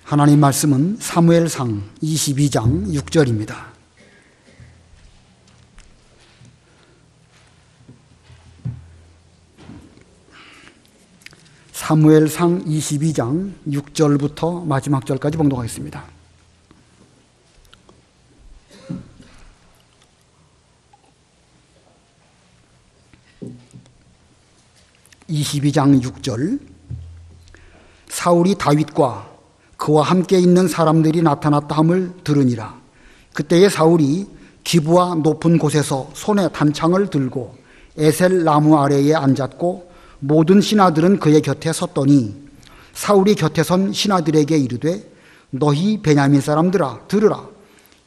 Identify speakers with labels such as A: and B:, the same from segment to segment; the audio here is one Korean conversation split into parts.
A: 하나님 말씀은 사무엘상 22장 6절입니다. 사무엘상 22장 6절부터 마지막 절까지 봉독하겠습니다. (22장 6절) 사울이 다윗과 그와 함께 있는 사람들이 나타났다 함을 들으니라. 그때에 사울이 기브와 높은 곳에서 손에 단창을 들고 에셀 나무 아래에 앉았고 모든 신하들은 그의 곁에 섰더니 사울이 곁에 선 신하들에게 이르되 너희 베냐민 사람들아 들으라.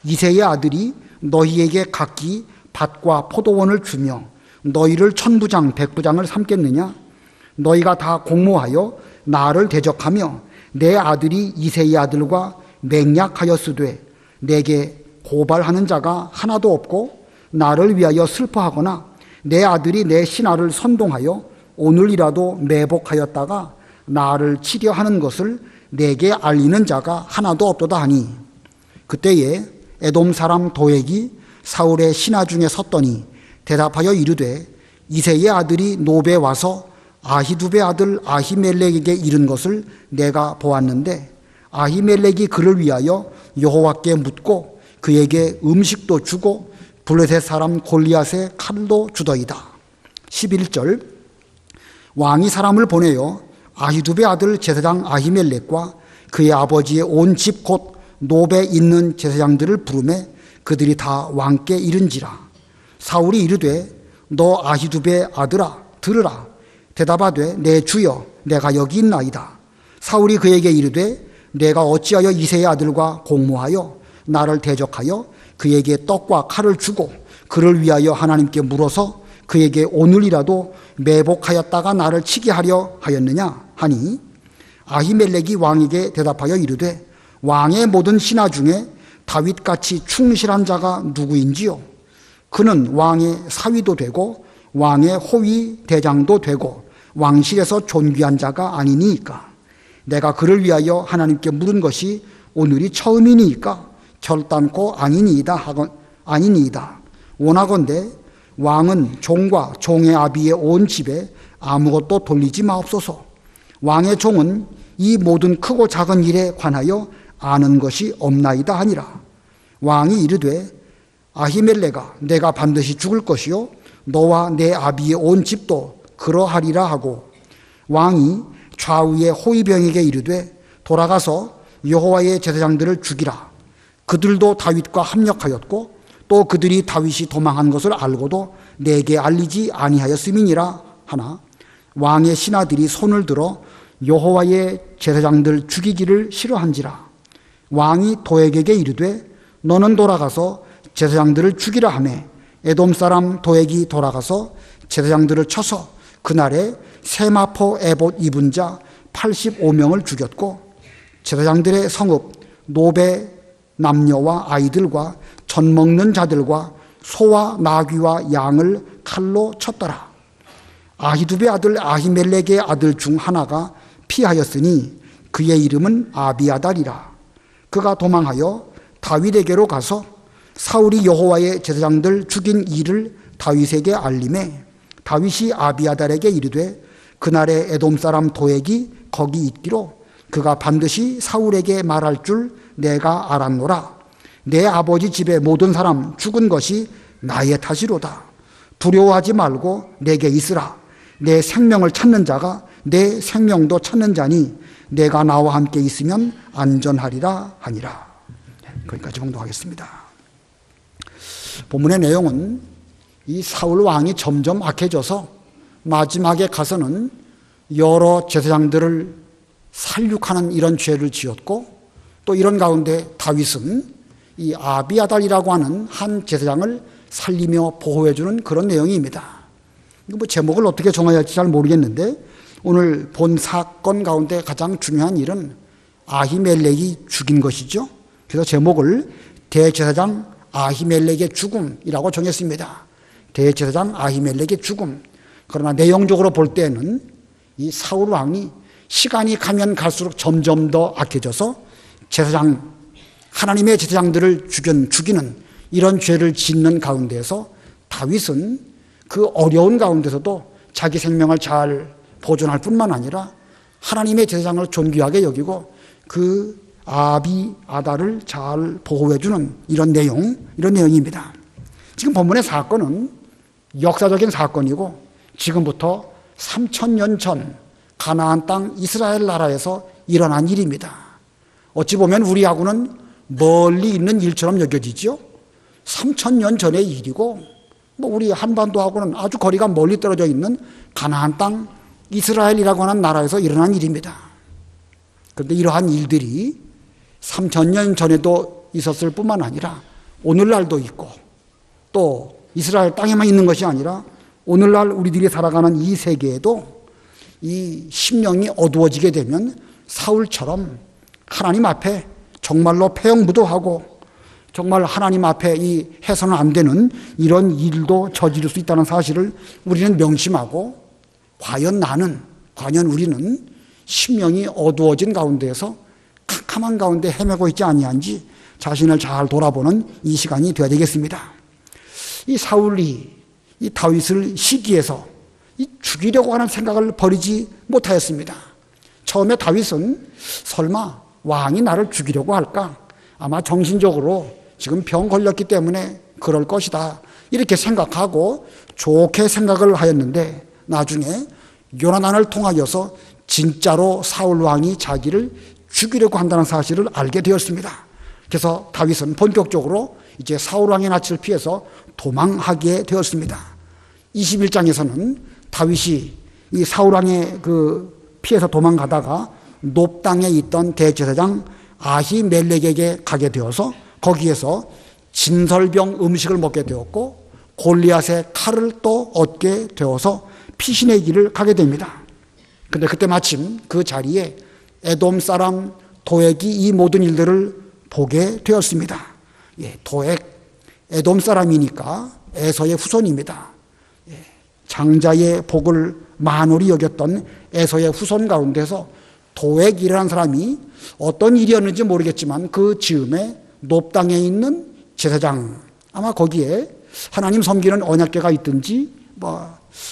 A: 이새의 아들이 너희에게 각기 밭과 포도원을 주며 너희를 천부장 백부장을 삼겠느냐? 너희가 다 공모하여 나를 대적하며 내 아들이 이새의 아들과 맹약하였으되 내게 고발하는 자가 하나도 없고 나를 위하여 슬퍼하거나 내 아들이 내 신하를 선동하여 오늘이라도 매복하였다가 나를 치려 하는 것을 내게 알리는 자가 하나도 없도다 하니 그때에 에돔 사람 도액이 사울의 신하 중에 섰더니 대답하여 이르되 이새의 아들이 노베 와서 아히두베 아들 아히멜렉에게 이른 것을 내가 보았는데 아히멜렉이 그를 위하여 여호와께 묻고 그에게 음식도 주고 블레셋 사람 골리앗의 칼도 주더이다. 11절 왕이 사람을 보내어 아히두베 아들 제사장 아히멜렉과 그의 아버지의 온 집 곧 노베 있는 제사장들을 부르매 그들이 다 왕께 이른지라. 사울이 이르되 너 아히두베 아들아 들으라. 대답하되 내 주여 내가 여기 있나이다. 사울이 그에게 이르되 내가 어찌하여 이새의 아들과 공모하여 나를 대적하여 그에게 떡과 칼을 주고 그를 위하여 하나님께 물어서 그에게 오늘이라도 매복하였다가 나를 치게 하려 하였느냐 하니 아히멜렉이 왕에게 대답하여 이르되 왕의 모든 신하 중에 다윗같이 충실한 자가 누구인지요? 그는 왕의 사위도 되고 왕의 호위 대장도 되고 왕실에서 존귀한 자가 아니니까. 내가 그를 위하여 하나님께 물은 것이 오늘이 처음이니까 결단코 아니니이다. 원하건대 왕은 종과 종의 아비의 온 집에 아무것도 돌리지 마옵소서. 왕의 종은 이 모든 크고 작은 일에 관하여 아는 것이 없나이다 하니라. 왕이 이르되 아히멜렉아 내가 반드시 죽을 것이요 너와 내 아비의 온 집도 그러하리라 하고 왕이 좌우의 호위병에게 이르되 돌아가서 여호와의 제사장들을 죽이라. 그들도 다윗과 합력하였고 또 그들이 다윗이 도망한 것을 알고도 내게 알리지 아니하였음이니라 하나 왕의 신하들이 손을 들어 여호와의 제사장들 죽이기를 싫어한지라. 왕이 도액에게 이르되 너는 돌아가서 제사장들을 죽이라 하매 에돔 사람 도액이 돌아가서 제사장들을 쳐서 그날에 세마포 에봇 입은 자 85명을 죽였고 제사장들의 성읍 노베 남녀와 아이들과 전 먹는 자들과 소와 나귀와 양을 칼로 쳤더라. 아히두베 아들 아히멜렉의 아들 중 하나가 피하였으니 그의 이름은 아비아달이라. 그가 도망하여 다윗에게로 가서 사울이 여호와의 제사장들 죽인 일을 다윗에게 알림해 다윗이 아비아달에게 이르되 그날에 에돔 사람 도액이 거기 있기로 그가 반드시 사울에게 말할 줄 내가 알았노라. 내 아버지 집의 모든 사람 죽은 것이 나의 탓이로다. 두려워하지 말고 내게 있으라. 내 생명을 찾는 자가 내 생명도 찾는 자니 내가 나와 함께 있으면 안전하리라 하니라. 거기까지 봉독하겠습니다. 본문의 내용은 이 사울 왕이 점점 악해져서 마지막에 가서는 여러 제사장들을 살육하는 이런 죄를 지었고 또 이런 가운데 다윗은 이 아비아달이라고 하는 한 제사장을 살리며 보호해주는 그런 내용입니다. 뭐 제목을 어떻게 정해야 할지 잘 모르겠는데 오늘 본 사건 가운데 가장 중요한 일은 아히멜렉이 죽인 것이죠. 그래서 제목을 대제사장 아히멜렉의 죽음이라고 정했습니다. 대제사장 아히멜렉의 죽음. 그러나 내용적으로 볼 때는 이 사울 왕이 시간이 가면 갈수록 점점 더 악해져서 제사장, 하나님의 제사장들을 죽이는 이런 죄를 짓는 가운데에서 다윗은 그 어려운 가운데서도 자기 생명을 잘 보존할 뿐만 아니라 하나님의 제사장을 존귀하게 여기고 그 아비아달을 잘 보호해주는 이런 내용입니다. 지금 본문의 사건은 역사적인 사건이고 지금부터 3000년 전 가나안 땅 이스라엘 나라에서 일어난 일입니다. 어찌 보면 우리하고는 멀리 있는 일처럼 여겨지죠. 3000년 전의 일이고 우리 한반도하고는 아주 거리가 멀리 떨어져 있는 가나안 땅 이스라엘이라고 하는 나라에서 일어난 일입니다. 그런데 이러한 일들이 3000년 전에도 있었을 뿐만 아니라 오늘날도 있고 또 이스라엘 땅에만 있는 것이 아니라 오늘날 우리들이 살아가는 이 세계에도 이 심령이 어두워지게 되면 사울처럼 하나님 앞에 정말로 패형부도하고 정말 하나님 앞에 이 해서는 안 되는 이런 일도 저지를 수 있다는 사실을 우리는 명심하고 과연 우리는 심령이 어두워진 가운데에서 캄캄한 가운데 헤매고 있지 아니한지 자신을 잘 돌아보는 이 시간이 되어야 되겠습니다. 이 사울이 이 다윗을 시기해서 죽이려고 하는 생각을 버리지 못하였습니다. 처음에 다윗은 설마 왕이 나를 죽이려고 할까? 아마 정신적으로 지금 병 걸렸기 때문에 그럴 것이다. 이렇게 생각하고 좋게 생각을 하였는데 나중에 요나단을 통하여서 진짜로 사울 왕이 자기를 죽이려고 한다는 사실을 알게 되었습니다. 그래서 다윗은 본격적으로 이제 사울 왕의 낯을 피해서 도망하게 되었습니다. 21장에서는 다윗이 이 사울 왕의 피해서 도망가다가 높 땅에 있던 대제사장 아히멜렉에게 가게 되어서 거기에서 진설병 음식을 먹게 되었고 골리앗의 칼을 또 얻게 되어서 피신의 길을 가게 됩니다. 그런데 그때 마침 그 자리에 에돔 사람 도액이 이 모든 일들을 보게 되었습니다. 도액, 에돔 사람이니까 에서의 후손입니다. 장자의 복을 만홀히 여겼던 에서의 후손 가운데서 도액이라는 사람이 어떤 일이었는지 모르겠지만 그 즈음에 높 땅에 있는 제사장, 아마 거기에 하나님 섬기는 언약궤가 있든지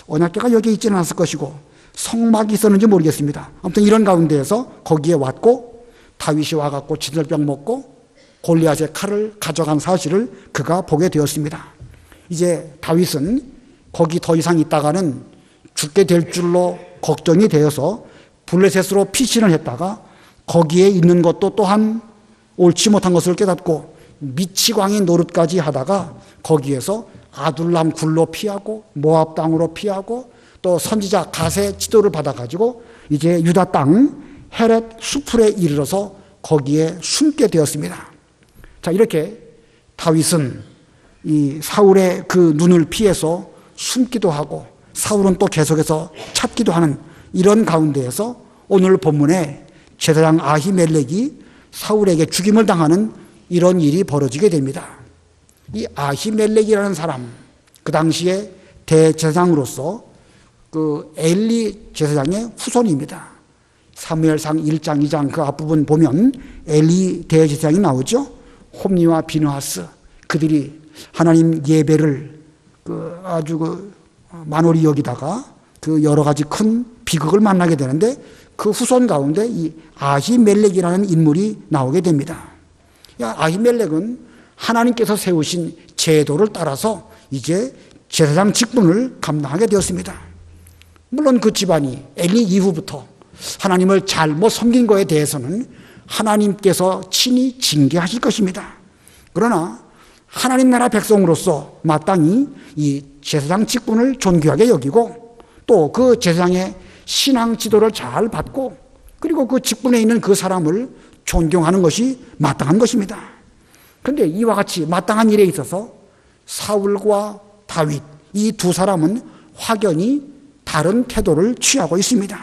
A: 언약궤가 여기에 있지는 않았을 것이고 성막이 있었는지 모르겠습니다. 아무튼 이런 가운데에서 거기에 왔고 다윗이 와갖고 진설병 먹고 골리앗의 칼을 가져간 사실을 그가 보게 되었습니다. 이제 다윗은 거기 더 이상 있다가는 죽게 될 줄로 걱정이 되어서 블레셋으로 피신을 했다가 거기에 있는 것도 또한 옳지 못한 것을 깨닫고 미치광이 노릇까지 하다가 거기에서 아둘람 굴로 피하고 모압 땅으로 피하고 또 선지자 갓의 지도를 받아가지고 이제 유다 땅 헤렛 수풀에 이르러서 거기에 숨게 되었습니다. 자, 이렇게 다윗은 이 사울의 그 눈을 피해서 숨기도 하고 사울은 또 계속해서 찾기도 하는 이런 가운데에서 오늘 본문에 제사장 아히멜렉이 사울에게 죽임을 당하는 이런 일이 벌어지게 됩니다. 이 아히멜렉이라는 사람, 그 당시에 대제사장으로서 그 엘리 제사장의 후손입니다. 사무엘상 1장, 2장 그 앞부분 보면 엘리 대제사장이 나오죠. 홈리와 비느하스, 그들이 하나님 예배를 아주 만홀히 여기다가 그 여러 가지 큰 비극을 만나게 되는데 그 후손 가운데 이 아히멜렉이라는 인물이 나오게 됩니다. 아히멜렉은 하나님께서 세우신 제도를 따라서 이제 제사장 직분을 감당하게 되었습니다. 물론 그 집안이 엘리 이후부터 하나님을 잘못 섬긴 것에 대해서는 하나님께서 친히 징계하실 것입니다. 그러나 하나님 나라 백성으로서 마땅히 이 제사장 직분을 존귀하게 여기고 또 그 제사장의 신앙 지도를 잘 받고 그리고 그 직분에 있는 그 사람을 존경하는 것이 마땅한 것입니다. 그런데 이와 같이 마땅한 일에 있어서 사울과 다윗 이 두 사람은 확연히 다른 태도를 취하고 있습니다.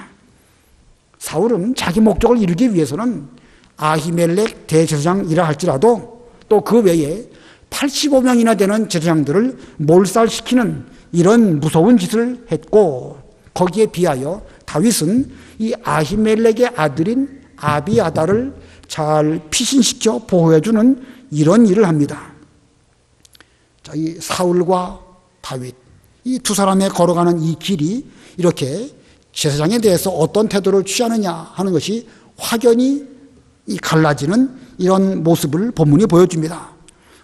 A: 사울은 자기 목적을 이루기 위해서는 아히멜렉 대제사장이라 할지라도 또 그 외에 85명이나 되는 제사장들을 몰살시키는 이런 무서운 짓을 했고 거기에 비하여 다윗은 이 아히멜렉의 아들인 아비아달을 잘 피신시켜 보호해주는 이런 일을 합니다. 자, 이 사울과 다윗, 이 두 사람의 걸어가는 이 길이 이렇게 제사장에 대해서 어떤 태도를 취하느냐 하는 것이 확연히 갈라지는 이런 모습을 본문이 보여줍니다.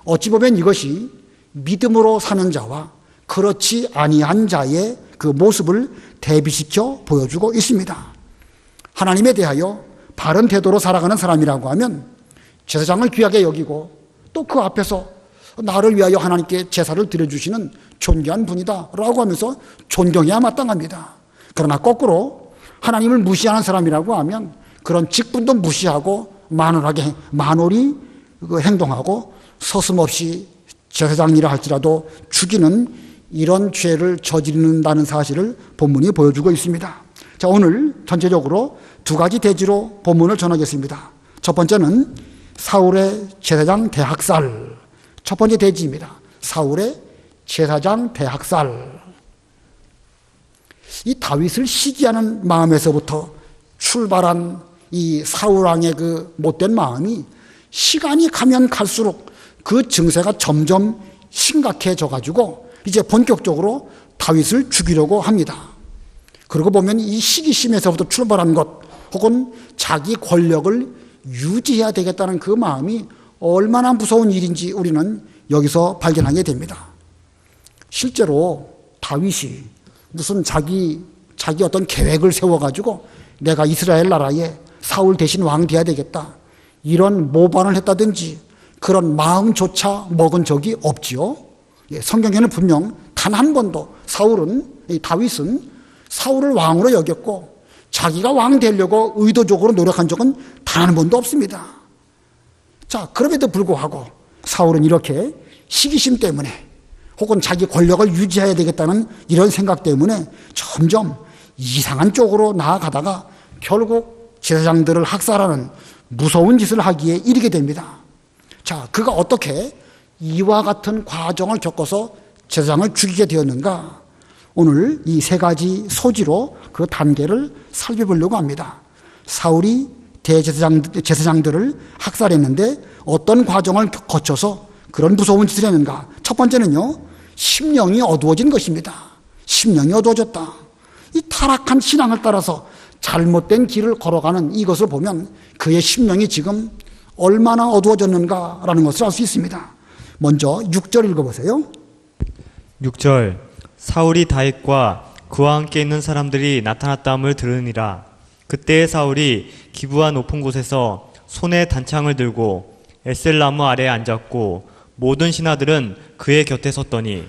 A: 어찌 보면 이것이 믿음으로 사는 자와 그렇지 아니한 자의 그 모습을 대비시켜 보여주고 있습니다. 하나님에 대하여 바른 태도로 살아가는 사람이라고 하면 제사장을 귀하게 여기고 또 그 앞에서 나를 위하여 하나님께 제사를 드려주시는 존귀한 분이다 라고 하면서 존경해야 마땅합니다. 그러나 거꾸로 하나님을 무시하는 사람이라고 하면 그런 직분도 무시하고 만홀히 행동하고 서슴없이 제사장이라 할지라도 죽이는 이런 죄를 저지른다는 사실을 본문이 보여주고 있습니다. 자, 오늘 전체적으로 두 가지 대지로 본문을 전하겠습니다. 첫 번째는 사울의 제사장 대학살. 첫 번째 대지입니다. 사울의 제사장 대학살. 이 다윗을 시기하는 마음에서부터 출발한 이 사울왕의 그 못된 마음이 시간이 가면 갈수록 그 증세가 점점 심각해져 가지고 이제 본격적으로 다윗을 죽이려고 합니다. 그러고 보면 이 시기심에서부터 출발한 것 혹은 자기 권력을 유지해야 되겠다는 그 마음이 얼마나 무서운 일인지 우리는 여기서 발견하게 됩니다. 실제로 다윗이 무슨 자기 어떤 계획을 세워가지고 내가 이스라엘 나라에 사울 대신 왕 돼야 되겠다 이런 모반을 했다든지 그런 마음조차 먹은 적이 없지요. 성경에는 분명 단 한 번도 다윗은 사울을 왕으로 여겼고 자기가 왕 되려고 의도적으로 노력한 적은 단 한 번도 없습니다. 자, 그럼에도 불구하고 사울은 이렇게 시기심 때문에 혹은 자기 권력을 유지해야 되겠다는 이런 생각 때문에 점점 이상한 쪽으로 나아가다가 결국 제사장들을 학살하는 무서운 짓을 하기에 이르게 됩니다. 자, 그가 어떻게 이와 같은 과정을 겪어서 제사장을 죽이게 되었는가? 오늘 이 세 가지 소지로 그 단계를 살펴보려고 합니다. 사울이 제사장들을 학살했는데 어떤 과정을 거쳐서 그런 무서운 짓을 했는가? 첫 번째는요, 심령이 어두워진 것입니다. 심령이 어두워졌다. 이 타락한 신앙을 따라서 잘못된 길을 걸어가는 이것을 보면 그의 심령이 지금 얼마나 어두워졌는가라는 것을 알 수 있습니다. 먼저 6절 읽어보세요.
B: 6절 사울이 다윗과 그와 함께 있는 사람들이 나타났다함을 들으니라. 그때의 사울이 기브아 높은 곳에서 손에 단창을 들고 에셀나무 아래에 앉았고 모든 신하들은 그의 곁에 섰더니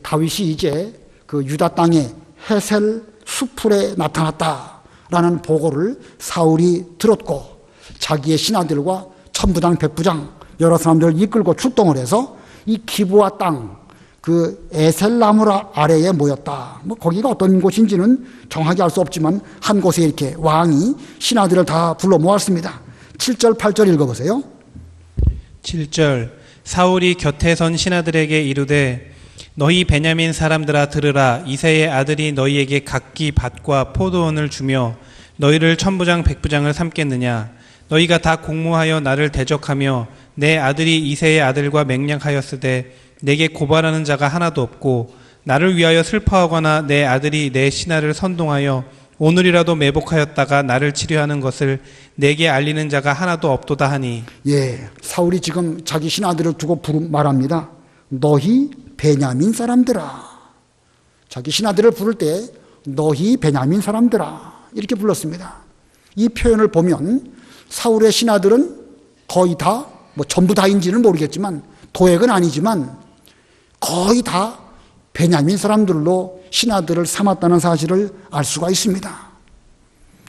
A: 다윗이 이제 그 유다 땅의 헤셀 수풀에 나타났다라는 보고를 사울이 들었고 자기의 신하들과 천부장 백부장 여러 사람들을 이끌고 출동을 해서 이 기브아 땅 그 에셀나무 아래에 모였다. 거기가 어떤 곳인지는 정확히 알 수 없지만 한 곳에 이렇게 왕이 신하들을 다 불러 모았습니다. 7절 8절 읽어보세요.
C: 7절 사울이 곁에 선 신하들에게 이르되 너희 베냐민 사람들아 들으라. 이새의 아들이 너희에게 각기 밭과 포도원을 주며 너희를 천부장 백부장을 삼겠느냐. 너희가 다 공모하여 나를 대적하며 내 아들이 이새의 아들과 맹약하였으되 내게 고발하는 자가 하나도 없고 나를 위하여 슬퍼하거나 내 아들이 내 신하를 선동하여 오늘이라도 매복하였다가 나를 치료하는 것을 내게 알리는 자가 하나도 없도다 하니.
A: 사울이 지금 자기 신하들을 두고 말합니다. 너희 베냐민 사람들아. 자기 신하들을 부를 때 너희 베냐민 사람들아 이렇게 불렀습니다. 이 표현을 보면 사울의 신하들은 거의 다 전부 다인지는 모르겠지만 도액은 아니지만 거의 다 베냐민 사람들로 신하들을 삼았다는 사실을 알 수가 있습니다.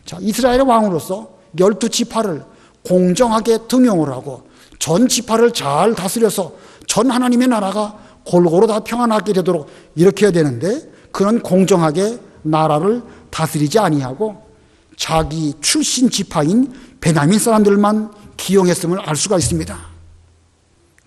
A: 자, 이스라엘의 왕으로서 12지파를 공정하게 등용을 하고 전 지파를 잘 다스려서 전 하나님의 나라가 골고루 다 평안하게 되도록 이렇게 해야 되는데 그런 공정하게 나라를 다스리지 아니하고 자기 출신 지파인 베냐민 사람들만 기용했음을 알 수가 있습니다.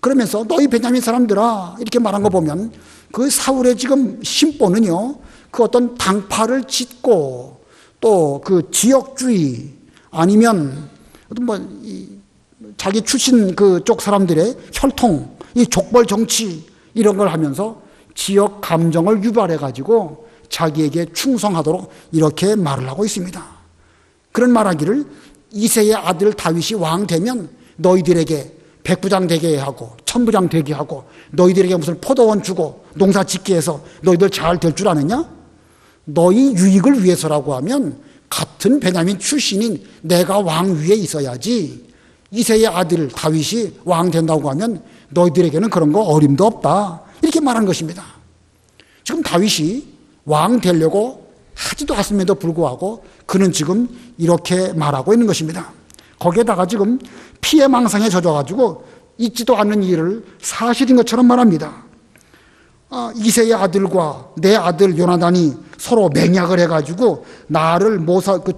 A: 그러면서 너희 베냐민 사람들아 이렇게 말한 거 보면 그 사울의 지금 심보는요, 그 어떤 당파를 짓고 또 그 지역주의 아니면 어떤 자기 출신 그쪽 사람들의 혈통, 이 족벌 정치 이런 걸 하면서 지역 감정을 유발해 가지고 자기에게 충성하도록 이렇게 말을 하고 있습니다. 그런 말하기를 이새의 아들 다윗이 왕 되면 너희들에게 백부장 되게 하고 천부장 되게 하고 너희들에게 무슨 포도원 주고 농사 짓게 해서 너희들 잘 될 줄 아느냐? 너희 유익을 위해서라고 하면 같은 베냐민 출신인 내가 왕 위에 있어야지. 이새의 아들 다윗이 왕 된다고 하면 너희들에게는 그런 거 어림도 없다. 이렇게 말하는 것입니다. 지금 다윗이 왕 되려고 하지도 않음에도 불구하고 그는 지금 이렇게 말하고 있는 것입니다. 거기에다가 지금 피해망상에 젖어가지고 있지도 않는 일을 사실인 것처럼 말합니다. 이새의 아들과 내 아들 요나단이 서로 맹약을 해가지고 나를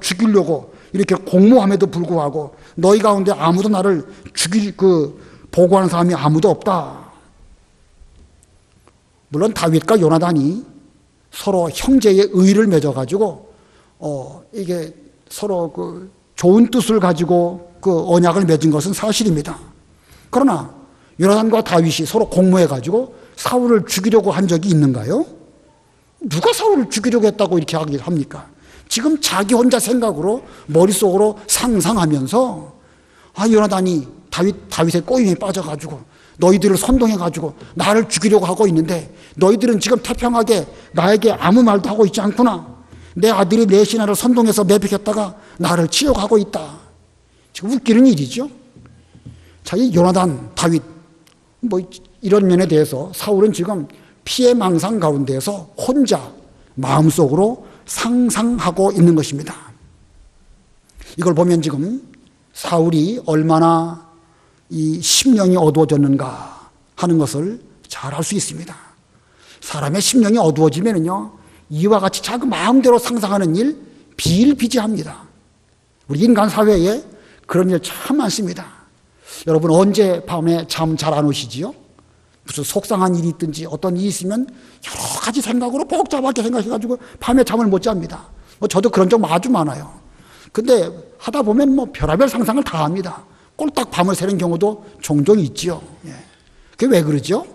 A: 죽이려고 이렇게 공모함에도 불구하고 너희 가운데 아무도 나를 보고하는 사람이 아무도 없다. 물론 다윗과 요나단이 서로 형제의 의를 맺어가지고 이게 서로 좋은 뜻을 가지고 언약을 맺은 것은 사실입니다. 그러나 요나단과 다윗이 서로 공모해가지고 사울을 죽이려고 한 적이 있는가요? 누가 사울을 죽이려고 했다고 이렇게 합니까? 지금 자기 혼자 생각으로 머릿속으로 상상하면서 요나단이 다윗의 꼬임에 빠져가지고 너희들을 선동해가지고 나를 죽이려고 하고 있는데 너희들은 지금 태평하게 나에게 아무 말도 하고 있지 않구나. 내 아들이 내 신하를 선동해서 매복했다가 나를 치려고 하고 있다. 지금 웃기는 일이죠. 자, 이 요나단, 다윗 이런 면에 대해서 사울은 지금 피해망상 가운데에서 혼자 마음속으로 상상하고 있는 것입니다. 이걸 보면 지금 사울이 얼마나 이 심령이 어두워졌는가 하는 것을 잘 알 수 있습니다. 사람의 심령이 어두워지면요, 이와 같이 자꾸 마음대로 상상하는 일 비일비재합니다. 우리 인간 사회에 그런 일 참 많습니다. 여러분 언제 밤에 잠 잘 안 오시지요? 무슨 속상한 일이 있든지 어떤 일이 있으면 여러 가지 생각으로 복잡하게 생각해가지고 밤에 잠을 못 잡니다. 저도 그런 적 아주 많아요. 근데 하다 보면 별의별 상상을 다 합니다. 꼴딱 밤을 새는 경우도 종종 있지요. 그게 왜 그러죠?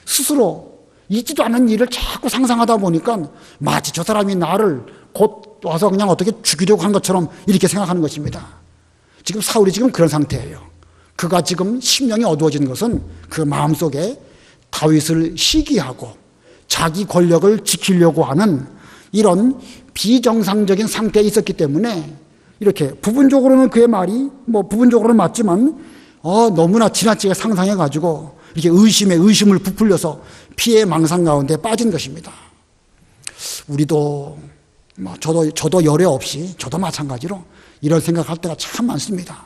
A: 스스로 있지도 않은 일을 자꾸 상상하다 보니까 마치 저 사람이 나를 곧 와서 그냥 어떻게 죽이려고 한 것처럼 이렇게 생각하는 것입니다. 지금 사울이 지금 그런 상태예요. 그가 지금 심령이 어두워지는 것은 그 마음속에 다윗을 시기하고 자기 권력을 지키려고 하는 이런 비정상적인 상태에 있었기 때문에 이렇게 부분적으로는 그의 말이 부분적으로는 맞지만 너무나 지나치게 상상해가지고 이렇게 의심에 의심을 부풀려서 피해 망상 가운데 빠진 것입니다. 우리도 저도 열애 없이 저도 마찬가지로 이런 생각할 때가 참 많습니다.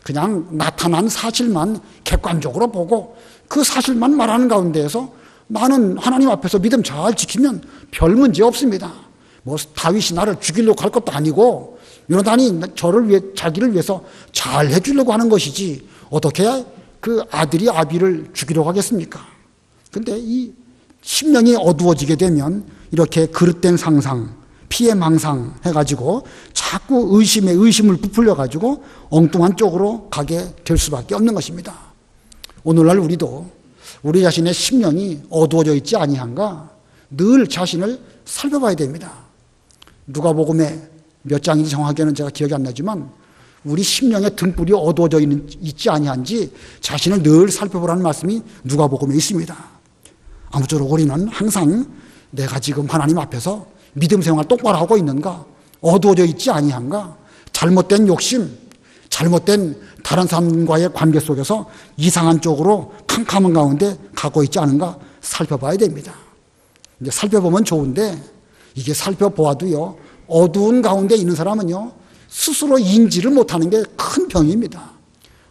A: 그냥 나타난 사실만 객관적으로 보고 그 사실만 말하는 가운데에서 나는 하나님 앞에서 믿음 잘 지키면 별 문제 없습니다. 다윗이 나를 죽이려고 할 것도 아니고 요나단이 자기를 위해서 잘 해주려고 하는 것이지 어떻게 그 아들이 아비를 죽이려고 하겠습니까? 근데 이 심령이 어두워지게 되면 이렇게 그릇된 상상, 피해망상 해가지고 자꾸 의심에 의심을 부풀려가지고 엉뚱한 쪽으로 가게 될 수밖에 없는 것입니다. 오늘날 우리도 우리 자신의 심령이 어두워져 있지 아니한가 늘 자신을 살펴봐야 됩니다. 누가복음에 몇 장인지 정확하게는 제가 기억이 안 나지만 우리 심령의 등불이 어두워져 있지 아니한지 자신을 늘 살펴보라는 말씀이 누가복음에 있습니다. 아무쪼록 우리는 항상 내가 지금 하나님 앞에서 믿음 생활 똑바로 하고 있는가, 어두워져 있지 아니한가, 잘못된 욕심, 잘못된 다른 사람과의 관계 속에서 이상한 쪽으로 캄캄한 가운데 가고 있지 않은가 살펴봐야 됩니다. 이제 살펴보면 좋은데 이게 살펴보아도요, 어두운 가운데 있는 사람은요, 스스로 인지를 못하는 게 큰 병입니다.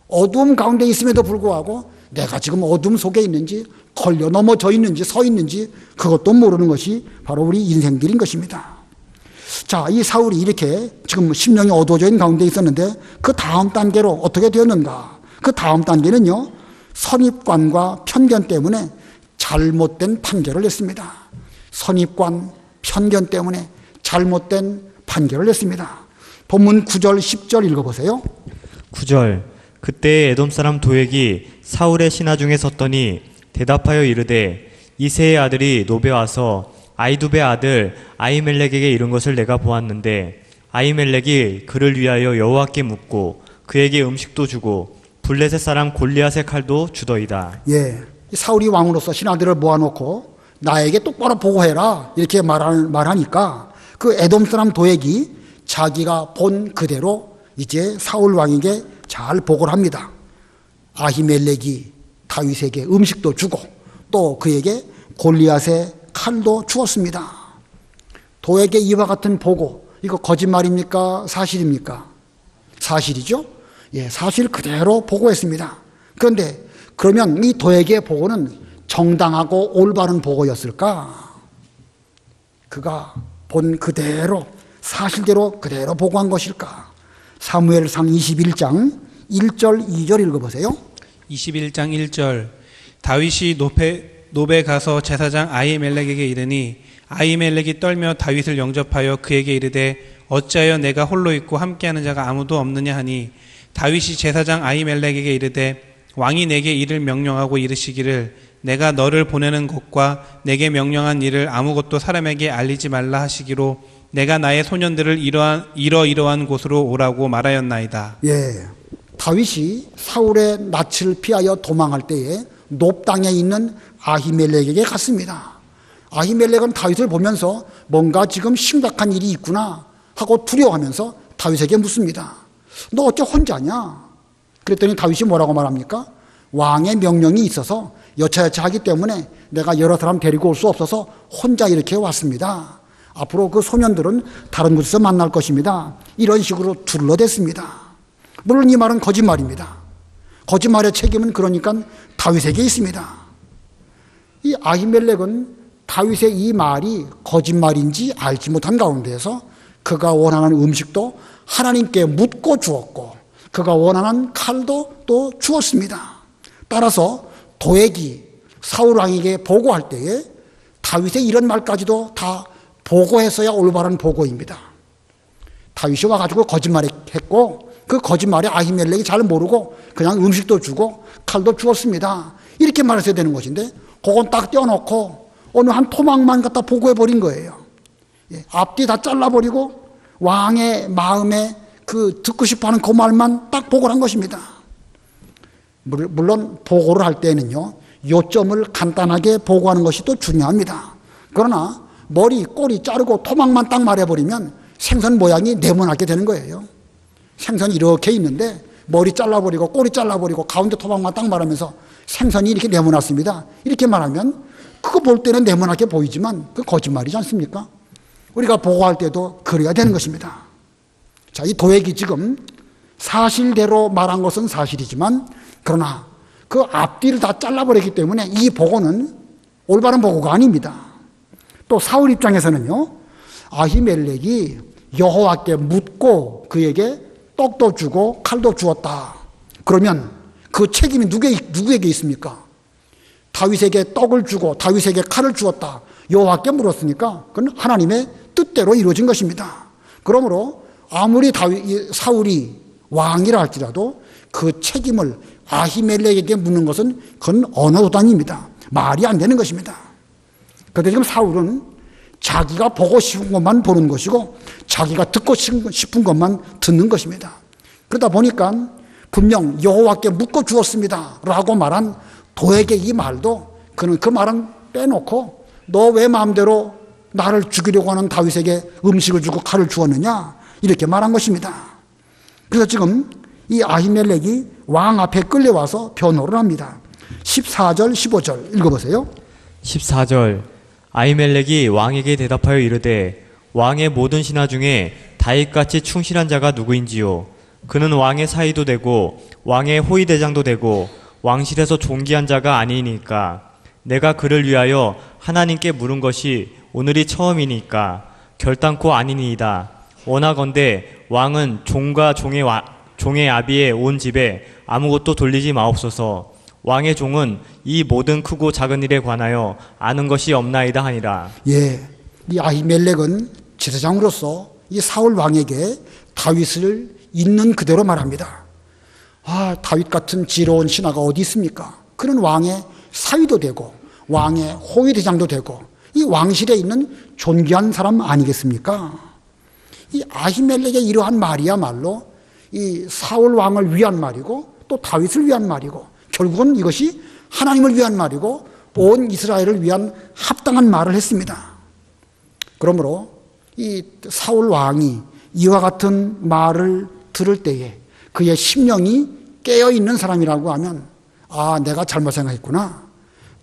A: 어두움 가운데 있음에도 불구하고 내가 지금 어둠 속에 있는지 걸려 넘어져 있는지 서 있는지 그것도 모르는 것이 바로 우리 인생들인 것입니다. 자, 이 사울이 이렇게 지금 심령이 어두워져 있는 가운데 있었는데 그 다음 단계로 어떻게 되었는가? 그 다음 단계는요, 선입관과 편견 때문에 잘못된 판결을 냈습니다. 선입관, 편견 때문에 잘못된 판결을 냈습니다. 본문 9절, 10절 읽어보세요.
B: 9절 그때 에돔 사람 도액이 사울의 신하 중에 섰더니 대답하여 이르되 이새의 아들이 노베 와서 아이두베 아들 아히멜렉에게 이른 것을 내가 보았는데 아히멜렉이 그를 위하여 여호와께 묻고 그에게 음식도 주고 블레셋 사람 골리앗의 칼도 주더이다.
A: 예, 사울이 왕으로서 신하들을 모아놓고 나에게 똑바로 보고해라 이렇게 말하니까 그 에돔 사람 도액이 자기가 본 그대로 이제 사울 왕에게 잘 보고를 합니다. 아히멜렉이 다윗에게 음식도 주고 또 그에게 골리앗의 칼도 주었습니다. 도액의 이와 같은 보고, 이거 거짓말입니까? 사실입니까? 사실이죠? 예, 사실 그대로 보고했습니다. 그런데 그러면 이 도액의 보고는 정당하고 올바른 보고였을까? 그가 본 그대로 사실대로 그대로 보고한 것일까? 사무엘상 21장 1절 2절 읽어보세요.
C: 21장 1절 다윗이 노베 가서 제사장 아히멜렉에게 이르니 아히멜렉이 떨며 다윗을 영접하여 그에게 이르되 어찌하여 내가 홀로 있고 함께하는 자가 아무도 없느냐 하니 다윗이 제사장 아히멜렉에게 이르되 왕이 내게 이를 명령하고 이르시기를 내가 너를 보내는 곳과 내게 명령한 일을 아무것도 사람에게 알리지 말라 하시기로 내가 나의 소년들을 이러이러한 곳으로 오라고 말하였나이다.
A: 예, 다윗이 사울의 낯을 피하여 도망할 때에 높 땅에 있는 아히멜렉에게 갔습니다. 아히멜렉은 다윗을 보면서 뭔가 지금 심각한 일이 있구나 하고 두려워하면서 다윗에게 묻습니다. 너 어째 혼자냐? 그랬더니 다윗이 뭐라고 말합니까? 왕의 명령이 있어서 여차여차하기 때문에 내가 여러 사람 데리고 올 수 없어서 혼자 이렇게 왔습니다. 앞으로 그 소년들은 다른 곳에서 만날 것입니다. 이런 식으로 둘러댔습니다. 물론 이 말은 거짓말입니다. 거짓말의 책임은 그러니까 다윗에게 있습니다. 이 아히멜렉은 다윗의 이 말이 거짓말인지 알지 못한 가운데에서 그가 원하는 음식도 하나님께 묻고 주었고 그가 원하는 칼도 또 주었습니다. 따라서 도액이 사울 왕에게 보고할 때에 다윗의 이런 말까지도 다 보고했어야 올바른 보고입니다. 다윗이 와가지고 거짓말했고 그 거짓말에 아히멜렉이 잘 모르고 그냥 음식도 주고 칼도 주었습니다. 이렇게 말했어야 되는 것인데 그건 딱 떼어놓고 어느 한 토막만 갖다 보고해버린 거예요. 예, 앞뒤 다 잘라버리고 왕의 마음에 그 듣고 싶어하는 그 말만 딱 보고를 한 것입니다. 물론 보고를 할 때는요 요점을 간단하게 보고하는 것이 또 중요합니다. 그러나 머리 꼬리 자르고 토막만 딱 말해버리면 생선 모양이 네모나게 되는 거예요. 생선이 이렇게 있는데 머리 잘라버리고 꼬리 잘라버리고 가운데 토막만 딱 말하면서 생선이 이렇게 네모났습니다. 이렇게 말하면 그거 볼 때는 네모나게 보이지만 그 거짓말이지 않습니까? 우리가 보고할 때도 그래야 되는 것입니다. 자, 이 도액이 지금 사실대로 말한 것은 사실이지만 그러나 그 앞뒤를 다 잘라버렸기 때문에 이 보고는 올바른 보고가 아닙니다. 또 사울 입장에서는요 아히멜렉이 여호와께 묻고 그에게 떡도 주고 칼도 주었다. 그러면 그 책임이 누구에게 있습니까? 다윗에게 떡을 주고 다윗에게 칼을 주었다. 여호와께 물었으니까 그건 하나님의 뜻대로 이루어진 것입니다. 그러므로 아무리 사울이 왕이라 할지라도 그 책임을 아히멜렉에게 묻는 것은 그건 언어도단입니다. 말이 안 되는 것입니다. 그런데 지금 사울은 자기가 보고 싶은 것만 보는 것이고 자기가 듣고 싶은 것만 듣는 것입니다. 그러다 보니까 분명 여호와께 묻고 주었습니다 라고 말한 도에게 이 말도 그는 그 말은 빼놓고 너 왜 마음대로 나를 죽이려고 하는 다윗에게 음식을 주고 칼을 주었느냐 이렇게 말한 것입니다. 그래서 지금 이 아히멜렉이 왕 앞에 끌려와서 변호를 합니다. 14절 15절 읽어보세요.
B: 14절 아히멜렉이 왕에게 대답하여 이르되 왕의 모든 신하 중에 다윗같이 충실한 자가 누구인지요? 그는 왕의 사위도 되고 왕의 호위대장도 되고 왕실에서 존귀한 자가 아니니까 내가 그를 위하여 하나님께 물은 것이 오늘이 처음이니까 결단코 아니니이다. 원하건대 왕은 종과 종의 아비의 온 집에 아무것도 돌리지 마옵소서. 왕의 종은 이 모든 크고 작은 일에 관하여 아는 것이 없나이다 하니라.
A: 예, 이 아히멜렉은 제사장으로서 이 사울 왕에게 다윗을 있는 그대로 말합니다. 다윗 같은 지혜로운 신하가 어디 있습니까? 그런 왕의 사위도 되고 왕의 호위대장도 되고 이 왕실에 있는 존귀한 사람 아니겠습니까? 이 아히멜렉의 이러한 말이야말로 이 사울 왕을 위한 말이고 또 다윗을 위한 말이고 결국은 이것이 하나님을 위한 말이고 온 이스라엘을 위한 합당한 말을 했습니다. 그러므로 이 사울 왕이 이와 같은 말을 들을 때에 그의 심령이 깨어있는 사람이라고 하면 내가 잘못 생각했구나.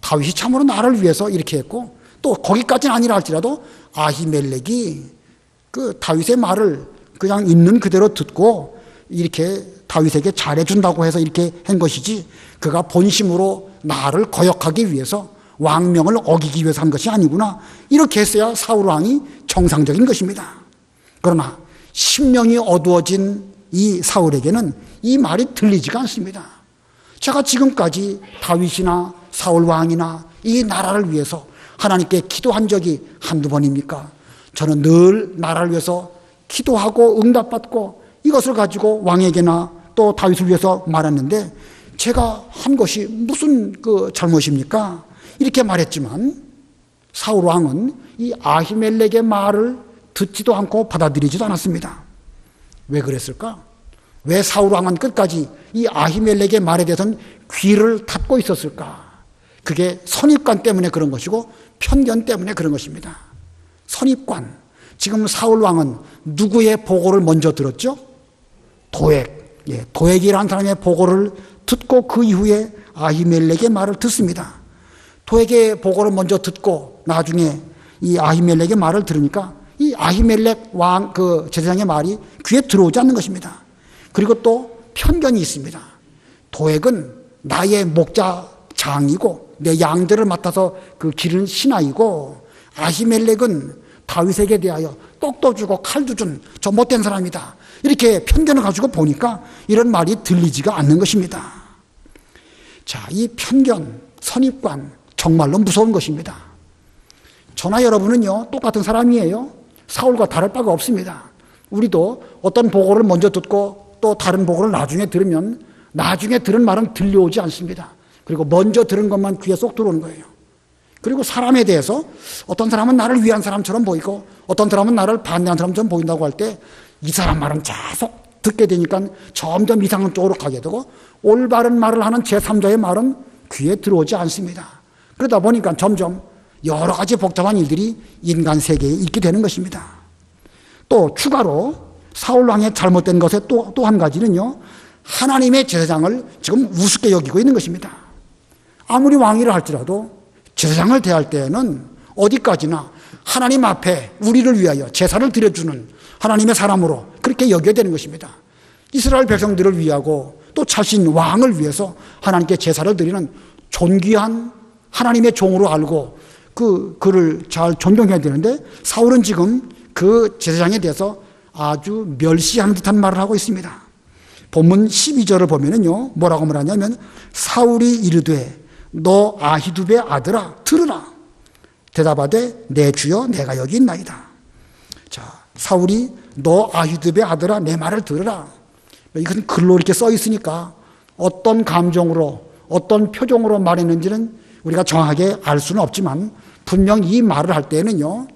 A: 다윗이 참으로 나를 위해서 이렇게 했고 또 거기까지는 아니라 할지라도 아히멜렉이 그 다윗의 말을 그냥 있는 그대로 듣고 이렇게 다윗에게 잘해준다고 해서 이렇게 한 것이지 그가 본심으로 나를 거역하기 위해서 왕명을 어기기 위해서 한 것이 아니구나. 이렇게 했어야 사울 왕이 정상적인 것입니다. 그러나 심령이 어두워진 이 사울에게는 이 말이 들리지가 않습니다. 제가 지금까지 다윗이나 사울 왕이나 이 나라를 위해서 하나님께 기도한 적이 한두 번입니까? 저는 늘 나라를 위해서 기도하고 응답받고 이것을 가지고 왕에게나 또 다윗을 위해서 말했는데 제가 한 것이 무슨 잘못입니까? 이렇게 말했지만 사울 왕은 이 아히멜렉의 말을 듣지도 않고 받아들이지도 않았습니다. 왜 그랬을까? 왜 사울 왕은 끝까지 이 아히멜렉의 말에 대해서는 귀를 닫고 있었을까? 그게 선입관 때문에 그런 것이고 편견 때문에 그런 것입니다. 선입관. 지금 사울 왕은 누구의 보고를 먼저 들었죠? 도액. 도액이라는 사람의 보고를 듣고 그 이후에 아히멜렉의 말을 듣습니다. 도액의 보고를 먼저 듣고 나중에 이 아히멜렉의 말을 들으니까 이 아히멜렉 왕 제사장의 말이 귀에 들어오지 않는 것입니다. 그리고 또 편견이 있습니다. 도액은 나의 목자장이고 내 양들을 맡아서 기르는 신하이고 아히멜렉은 다윗에게 대하여 떡도 주고 칼도 준 저 못된 사람이다. 이렇게 편견을 가지고 보니까 이런 말이 들리지가 않는 것입니다. 자, 이 편견, 선입관 정말로 무서운 것입니다. 저나 여러분은요 똑같은 사람이에요. 사울과 다를 바가 없습니다. 우리도 어떤 보고를 먼저 듣고 또 다른 보고를 나중에 들으면 나중에 들은 말은 들려오지 않습니다. 그리고 먼저 들은 것만 귀에 쏙 들어오는 거예요. 그리고 사람에 대해서 어떤 사람은 나를 위한 사람처럼 보이고 어떤 사람은 나를 반대한 사람처럼 보인다고 할 때 이 사람 말은 계속 듣게 되니까 점점 이상한 쪽으로 가게 되고 올바른 말을 하는 제3자의 말은 귀에 들어오지 않습니다. 그러다 보니까 점점 여러 가지 복잡한 일들이 인간 세계에 있게 되는 것입니다. 또 추가로 사울 왕의 잘못된 것의 또 한 가지는요, 하나님의 제사장을 지금 우습게 여기고 있는 것입니다. 아무리 왕이라 할지라도 제사장을 대할 때에는 어디까지나 하나님 앞에 우리를 위하여 제사를 드려주는 하나님의 사람으로 그렇게 여겨야 되는 것입니다. 이스라엘 백성들을 위하고 또 자신 왕을 위해서 하나님께 제사를 드리는 존귀한 하나님의 종으로 알고 그를 잘 존경해야 되는데 사울은 지금 그 제사장에 대해서 아주 멸시하는 듯한 말을 하고 있습니다. 본문 12절을 보면은요, 뭐라고 말하냐면 사울이 이르되 너 아히두베 아들아 들으라. 대답하되 내 주여 내가 여기 있나이다. 자, 사울이 너 아히두베 아들아 내 말을 들으라. 이것은 글로 이렇게 써 있으니까 어떤 감정으로 어떤 표정으로 말했는지는 우리가 정확하게 알 수는 없지만 분명 이 말을 할 때는요,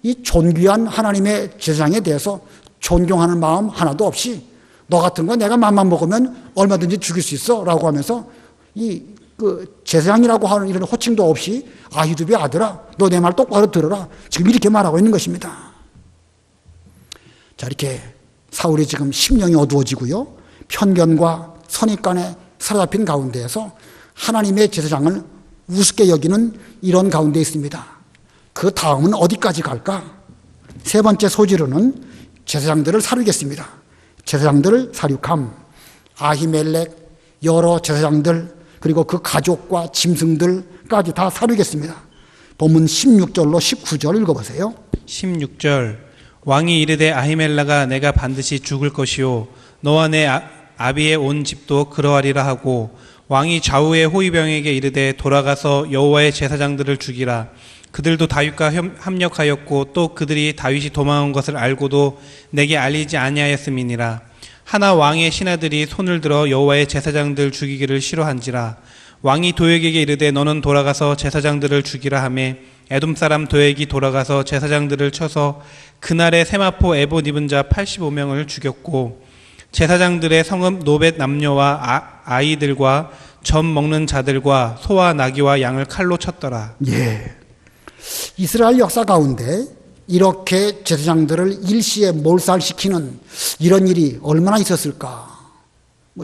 A: 이 존귀한 하나님의 제사장에 대해서 존경하는 마음 하나도 없이 너 같은 거 내가 맘만 먹으면 얼마든지 죽일 수 있어 라고 하면서 제사장이라고 하는 이런 호칭도 없이 아히두베 아들아 너 내 말 똑바로 들어라 지금 이렇게 말하고 있는 것입니다. 자, 이렇게 사울이 지금 심령이 어두워지고요, 편견과 선입관에 사로잡힌 가운데에서 하나님의 제사장을 우습게 여기는 이런 가운데 있습니다. 그 다음은 어디까지 갈까? 세 번째 소지로는 제사장들을 사륙했습니다. 제사장들을 사륙함, 아히멜렉, 여러 제사장들, 그리고 그 가족과 짐승들까지 다 사륙했습니다. 본문 16절로 19절 읽어보세요.
C: 16절 왕이 이르되 아히멜라가 내가 반드시 죽을 것이요 너와 내 아비의 온 집도 그러하리라 하고 왕이 좌우의 호위병에게 이르되 돌아가서 여호와의 제사장들을 죽이라. 그들도 다윗과 합력하였고 또 그들이 다윗이 도망한 것을 알고도 내게 알리지 아니하였음이니라. 하나 왕의 신하들이 손을 들어 여호와의 제사장들 죽이기를 싫어한지라. 왕이 도액에게 이르되 너는 돌아가서 제사장들을 죽이라 하매 에돔 사람 도액이 돌아가서 제사장들을 쳐서 그날에 세마포 에봇 입은 자 85명을 죽였고 제사장들의 성읍 노벳 남녀와 아이들과 젖 먹는 자들과 소와 나귀와 양을 칼로 쳤더라.
A: 예. 이스라엘 역사 가운데 이렇게 제사장들을 일시에 몰살시키는 이런 일이 얼마나 있었을까?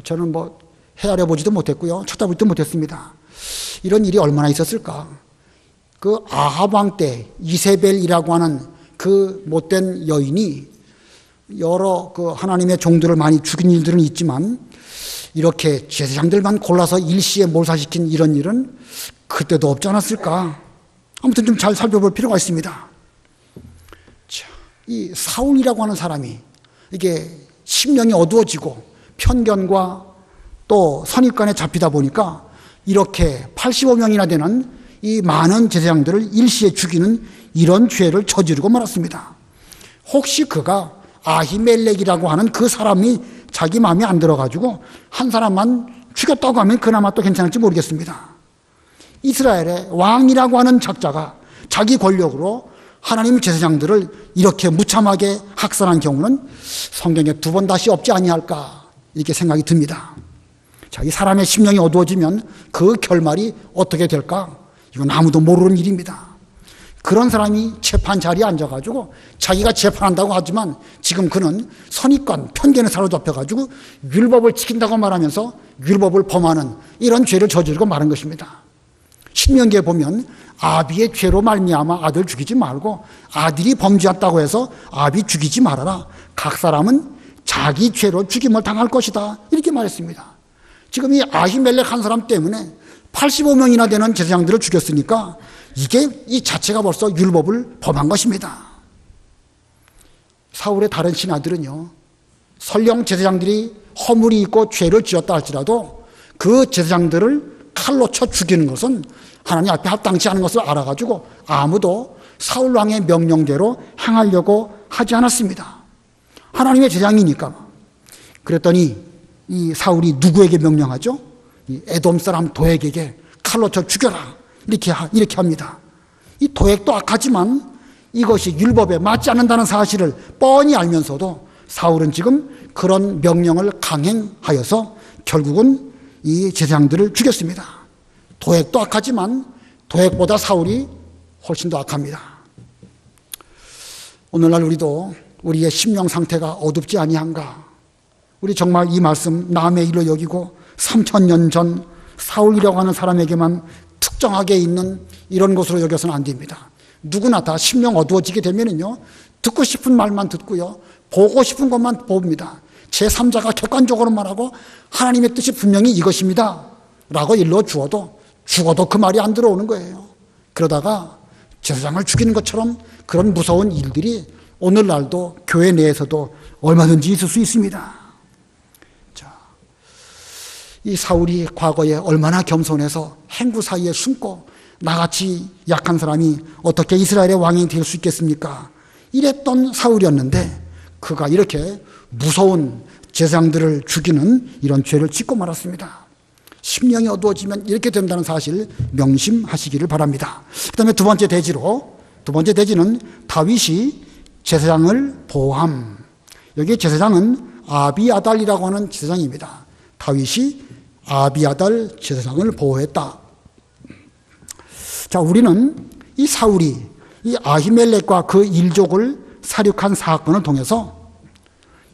A: 저는 헤아려 보지도 못했고요. 찾아보지도 못했습니다. 이런 일이 얼마나 있었을까? 그 아합 왕 때 이세벨이라고 하는 그 못된 여인이 여러 그 하나님의 종들을 많이 죽인 일들은 있지만 이렇게 제사장들만 골라서 일시에 몰살시킨 이런 일은 그때도 없지 않았을까? 아무튼 좀 잘 살펴볼 필요가 있습니다. 자, 이 사울이라고 하는 사람이 이게 심령이 어두워지고 편견과 또 선입관에 잡히다 보니까 이렇게 85명이나 되는 이 많은 제사장들을 일시에 죽이는 이런 죄를 저지르고 말았습니다. 혹시 그가 아히멜렉이라고 하는 그 사람이 자기 마음에 안 들어가지고 한 사람만 죽였다고 하면 그나마 또 괜찮을지 모르겠습니다. 이스라엘의 왕이라고 하는 작자가 자기 권력으로 하나님 제사장들을 이렇게 무참하게 학살한 경우는 성경에 두 번 다시 없지 아니할까 이렇게 생각이 듭니다. 자, 이 사람의 심령이 어두워지면 그 결말이 어떻게 될까? 이건 아무도 모르는 일입니다. 그런 사람이 재판 자리에 앉아가지고 자기가 재판한다고 하지만 지금 그는 선입관, 편견에 사로잡혀가지고 율법을 지킨다고 말하면서 율법을 범하는 이런 죄를 저지르고 말한 것입니다. 신명기에 보면 아비의 죄로 말미암아 아들 죽이지 말고 아들이 범죄했다고 해서 아비 죽이지 말아라. 각 사람은 자기 죄로 죽임을 당할 것이다. 이렇게 말했습니다. 지금 이 아히멜렉 한 사람 때문에 85명이나 되는 제사장들을 죽였으니까 이게 이 자체가 벌써 율법을 범한 것입니다. 사울의 다른 신하들은요, 설령 제사장들이 허물이 있고 죄를 지었다 할지라도 그 제사장들을 칼로 쳐 죽이는 것은 하나님 앞에 합당치 않은 것을 알아가지고 아무도 사울 왕의 명령대로 행하려고 하지 않았습니다. 하나님의 제사장이니까. 그랬더니 이 사울이 누구에게 명령하죠? 이 에돔 사람 도액에게 칼로 쳐 죽여라. 이렇게 합니다. 이 도액도 악하지만 이것이 율법에 맞지 않는다는 사실을 뻔히 알면서도 사울은 지금 그런 명령을 강행하여서 결국은 이 제사장들을 죽였습니다. 도액도 악하지만 도액보다 사울이 훨씬 더 악합니다. 오늘날 우리도 우리의 심령 상태가 어둡지 아니한가? 우리 정말 이 말씀 남의 일로 여기고 3000년 전 사울이라고 하는 사람에게만 특정하게 있는 이런 것으로 여겨서는 안 됩니다. 누구나 다 심령 어두워지게 되면은요, 듣고 싶은 말만 듣고요, 보고 싶은 것만 봅니다. 제3자가 객관적으로 말하고 하나님의 뜻이 분명히 이것입니다 라고 일러 주어도 죽어도 그 말이 안 들어오는 거예요. 그러다가 제사장을 죽이는 것처럼 그런 무서운 일들이 오늘날도 교회 내에서도 얼마든지 있을 수 있습니다. 자, 이 사울이 과거에 얼마나 겸손해서 행구 사이에 숨고 나같이 약한 사람이 어떻게 이스라엘의 왕이 될 수 있겠습니까? 이랬던 사울이었는데 그가 이렇게 무서운 제사장들을 죽이는 이런 죄를 짓고 말았습니다. 심령이 어두워지면 이렇게 된다는 사실 명심하시기를 바랍니다. 그 다음에 두 번째 대지는 다윗이 제사장을 보호함. 여기 제사장은 아비아달이라고 하는 제사장입니다. 다윗이 아비아달 제사장을 보호했다. 자, 우리는 이 사울이 이 아히멜렉과 그 일족을 살육한 사건을 통해서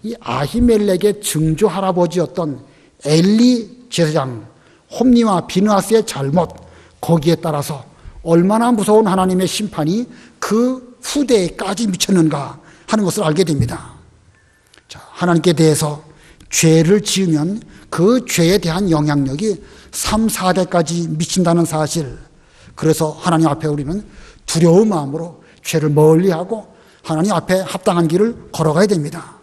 A: 이 아히멜렉의 증조 할아버지였던 엘리 제사장 홈니와 비느하스의 잘못, 거기에 따라서 얼마나 무서운 하나님의 심판이 그 후대에까지 미쳤는가 하는 것을 알게 됩니다. 자, 하나님께 대해서 죄를 지으면 그 죄에 대한 영향력이 3, 4대까지 미친다는 사실. 그래서 하나님 앞에 우리는 두려운 마음으로 죄를 멀리하고 하나님 앞에 합당한 길을 걸어가야 됩니다.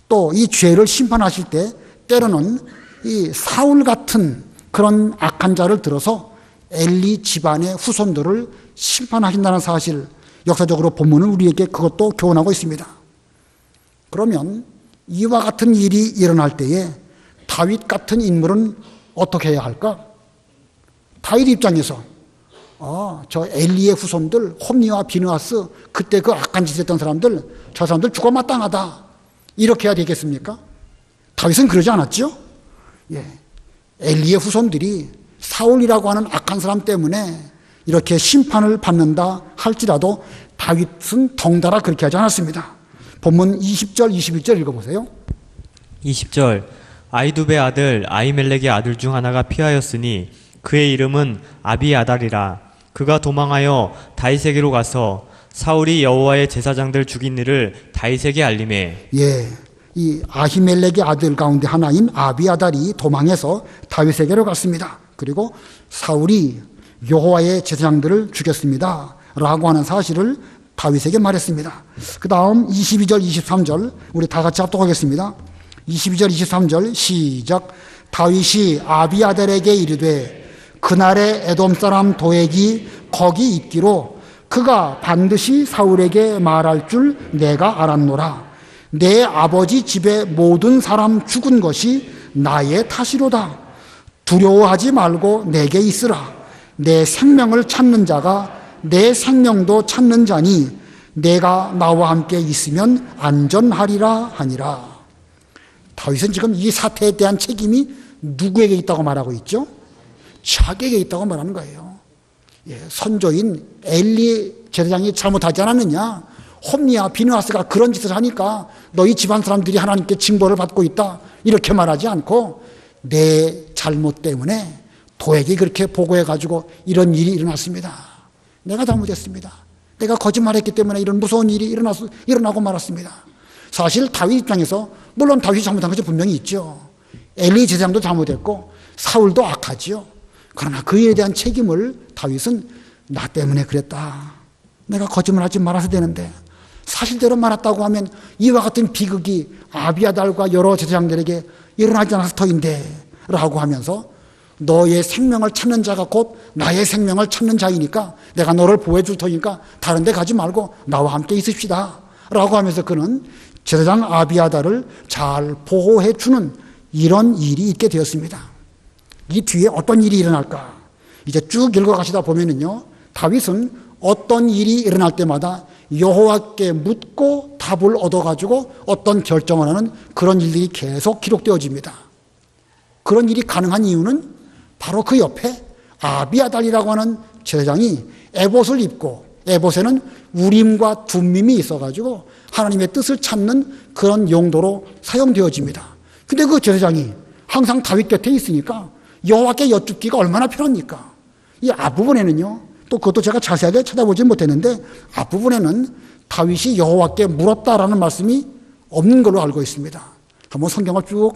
A: 또 이 죄를 심판하실 때 때로는 이 사울 같은 그런 악한 자를 들어서 엘리 집안의 후손들을 심판하신다는 사실, 역사적으로 본문은 우리에게 그것도 교훈하고 있습니다. 그러면 이와 같은 일이 일어날 때에 다윗 같은 인물은 어떻게 해야 할까? 다윗 입장에서 저 엘리의 후손들 홈리와 비느하스, 그때 그 악한 짓을 했던 사람들, 저 사람들 죽어 마땅하다, 이렇게 해야 되겠습니까? 다윗은 그러지 않았죠. 엘리의 후손들이 사울이라고 하는 악한 사람 때문에 이렇게 심판을 받는다 할지라도 다윗은 덩달아 그렇게 하지 않았습니다. 본문 20절 21절 읽어보세요.
B: 20절 아이두베 아들 아히멜렉의 아들 중 하나가 피하였으니 그의 이름은 아비아달이라. 그가 도망하여 다윗에게로 가서 사울이 여호와의 제사장들 죽인 일을 다윗에게 알림해.
A: 이 아히멜렉의 아들 가운데 하나인 아비아달이 도망해서 다윗에게로 갔습니다. 그리고 사울이 여호와의 제사장들을 죽였습니다 라고 하는 사실을 다윗에게 말했습니다. 그 다음 22절 23절 우리 다 같이 합독하겠습니다. 22절 23절 시작. 다윗이 아비아달에게 이르되 그날에 에돔 사람 도액이 거기 있기로 그가 반드시 사울에게 말할 줄 내가 알았노라. 내 아버지 집의 모든 사람 죽은 것이 나의 탓이로다. 두려워하지 말고 내게 있으라. 내 생명을 찾는 자가 내 생명도 찾는 자니 내가 나와 함께 있으면 안전하리라 하니라. 다윗은 지금 이 사태에 대한 책임이 누구에게 있다고 말하고 있죠? 자기에게 있다고 말하는 거예요. 선조인 엘리 제사장이 잘못하지 않았느냐? 홈리와 비느하스가 그런 짓을 하니까 너희 집안 사람들이 하나님께 징벌을 받고 있다, 이렇게 말하지 않고 내 잘못 때문에 도액이 그렇게 보고해가지고 이런 일이 일어났습니다. 내가 잘못했습니다. 내가 거짓말했기 때문에 이런 무서운 일이 일어나고 말았습니다. 사실 다윗 입장에서 물론 다윗이 잘못한 것이 분명히 있죠. 엘리 제사장도 잘못했고 사울도 악하지요. 그러나 그 일에 대한 책임을 다윗은 나 때문에 그랬다, 내가 거짓말하지 말아서 되는데 사실대로 말았다고 하면 이와 같은 비극이 아비아달과 여러 제사장들에게 일어나지 않았을 터인데 라고 하면서 너의 생명을 찾는 자가 곧 나의 생명을 찾는 자이니까 내가 너를 보호해 줄 터니까 다른 데 가지 말고 나와 함께 있읍시다 라고 하면서 그는 제사장 아비아달을 잘 보호해 주는 이런 일이 있게 되었습니다. 이 뒤에 어떤 일이 일어날까? 이제 쭉 읽어가시다 보면은요, 다윗은 어떤 일이 일어날 때마다 여호와께 묻고 답을 얻어가지고 어떤 결정을 하는 그런 일들이 계속 기록되어집니다. 그런 일이 가능한 이유는 바로 그 옆에 아비아달이라고 하는 제사장이 에봇을 입고, 에봇에는 우림과 둠밈이 있어가지고 하나님의 뜻을 찾는 그런 용도로 사용되어집니다. 근데 그 제사장이 항상 다윗 곁에 있으니까 여호와께 여쭙기가 얼마나 편합니까? 이 앞부분에는요, 또 그것도 제가 자세하게 찾아보지 못했는데 앞부분에는 다윗이 여호와께 물었다라는 말씀이 없는 걸로 알고 있습니다. 한번 성경을 쭉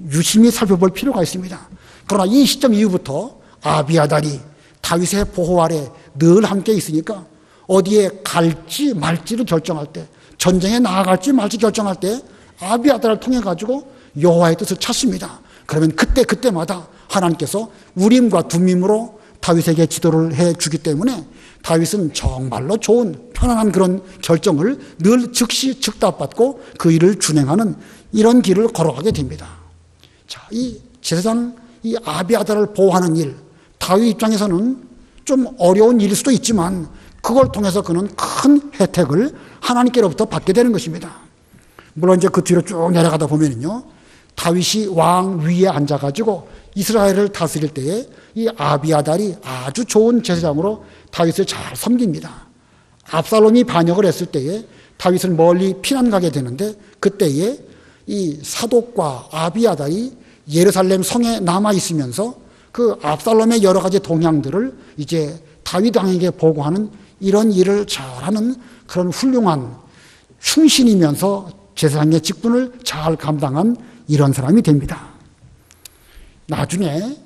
A: 유심히 살펴볼 필요가 있습니다. 그러나 이 시점 이후부터 아비아달이 다윗의 보호 아래 늘 함께 있으니까 어디에 갈지 말지를 결정할 때, 전쟁에 나아갈지 말지 결정할 때 아비아달을 통해 가지고 여호와의 뜻을 찾습니다. 그러면 그때마다 하나님께서 우림과 둠밈으로 다윗에게 지도를 해주기 때문에 다윗은 정말로 좋은 편안한 그런 결정을 늘 즉시 즉답받고 그 일을 준행하는 이런 길을 걸어가게 됩니다. 자, 이 제사장 이 아비아달을 보호하는 일, 다윗 입장에서는 좀 어려운 일일 수도 있지만 그걸 통해서 그는 큰 혜택을 하나님께로부터 받게 되는 것입니다. 물론 이제 그 뒤로 쭉 내려가다 보면은요, 다윗이 왕 위에 앉아가지고 이스라엘을 다스릴 때에 이 아비아달이 아주 좋은 제사장으로 다윗을 잘 섬깁니다. 압살롬이 반역을 했을 때에 다윗은 멀리 피난 가게 되는데 그때에 이 사독과 아비아달이 예루살렘 성에 남아 있으면서 그 압살롬의 여러 가지 동향들을 이제 다윗 왕에게 보고하는 이런 일을 잘하는 그런 훌륭한 충신이면서 제사장의 직분을 잘 감당한 이런 사람이 됩니다. 나중에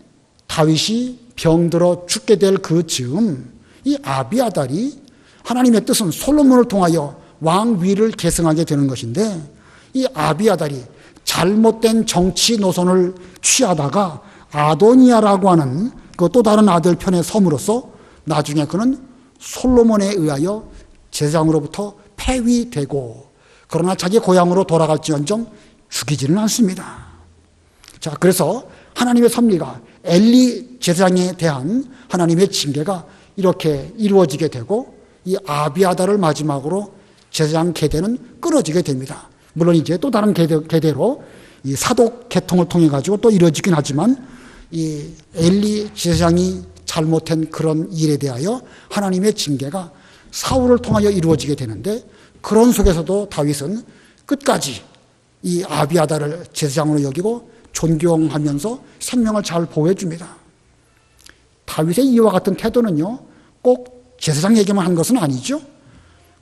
A: 다윗이 병들어 죽게 될 그 즈음 이 아비아달이 하나님의 뜻은 솔로몬을 통하여 왕위를 계승하게 되는 것인데 이 아비아달이 잘못된 정치 노선을 취하다가 아도니아라고 하는 그 또 다른 아들 편에 섬으로써 나중에 그는 솔로몬에 의하여 제사장으로부터 폐위되고 그러나 자기 고향으로 돌아갈지언정 죽이지는 않습니다. 자, 그래서 하나님의 섭리가 엘리 제사장에 대한 하나님의 징계가 이렇게 이루어지게 되고 이 아비아달을 마지막으로 제사장 계대는 끊어지게 됩니다. 물론 이제 또 다른 계대로 이 사독 계통을 통해 가지고 또 이루어지긴 하지만 이 엘리 제사장이 잘못한 그런 일에 대하여 하나님의 징계가 사울을 통하여 이루어지게 되는데 그런 속에서도 다윗은 끝까지 이 아비아달을 제사장으로 여기고 존경하면서 생명을 잘 보호해 줍니다. 다윗의 이와 같은 태도는요, 꼭 제사장에게만 한 것은 아니죠.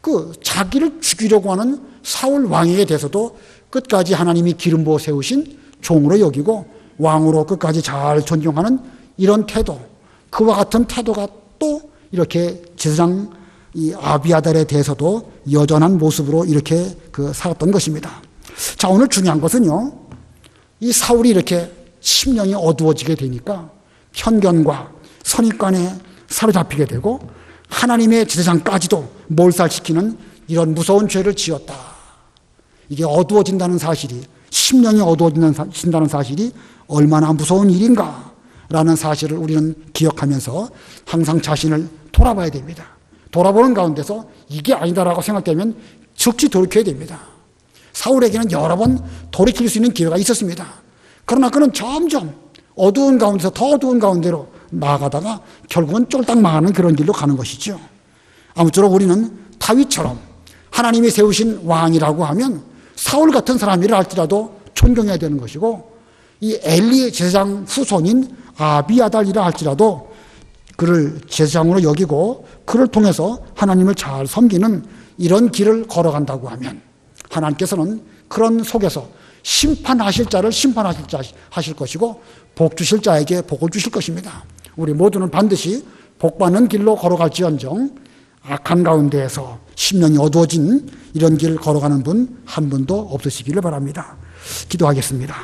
A: 그 자기를 죽이려고 하는 사울 왕에게 대해서도 끝까지 하나님이 기름 부어 세우신 종으로 여기고 왕으로 끝까지 잘 존경하는 이런 태도, 그와 같은 태도가 또 이렇게 제사장 이 아비아달에 대해서도 여전한 모습으로 이렇게 살았던 것입니다. 자, 오늘 중요한 것은요, 이 사울이 이렇게 심령이 어두워지게 되니까 편견과 선입관에 사로잡히게 되고 하나님의 제사장까지도 몰살시키는 이런 무서운 죄를 지었다. 이게 어두워진다는 사실이, 심령이 어두워진다는 사실이 얼마나 무서운 일인가 라는 사실을 우리는 기억하면서 항상 자신을 돌아봐야 됩니다. 돌아보는 가운데서 이게 아니다라고 생각되면 즉시 돌이켜야 됩니다. 사울에게는 여러 번 돌이킬 수 있는 기회가 있었습니다. 그러나 그는 점점 어두운 가운데서 더 어두운 가운데로 나아가다가 결국은 쫄딱 망하는 그런 길로 가는 것이죠. 아무쪼록 우리는 다윗처럼 하나님이 세우신 왕이라고 하면 사울 같은 사람이라 할지라도 존경해야 되는 것이고, 이 엘리 제사장 후손인 아비아달이라 할지라도 그를 제사장으로 여기고 그를 통해서 하나님을 잘 섬기는 이런 길을 걸어간다고 하면 하나님께서는 그런 속에서 심판하실 자를 심판하실 것이고 복 주실 자에게 복을 주실 것입니다. 우리 모두는 반드시 복받는 길로 걸어갈지언정 악한 가운데에서 심령이 어두워진 이런 길을 걸어가는 분 한 분도 없으시기를 바랍니다. 기도하겠습니다.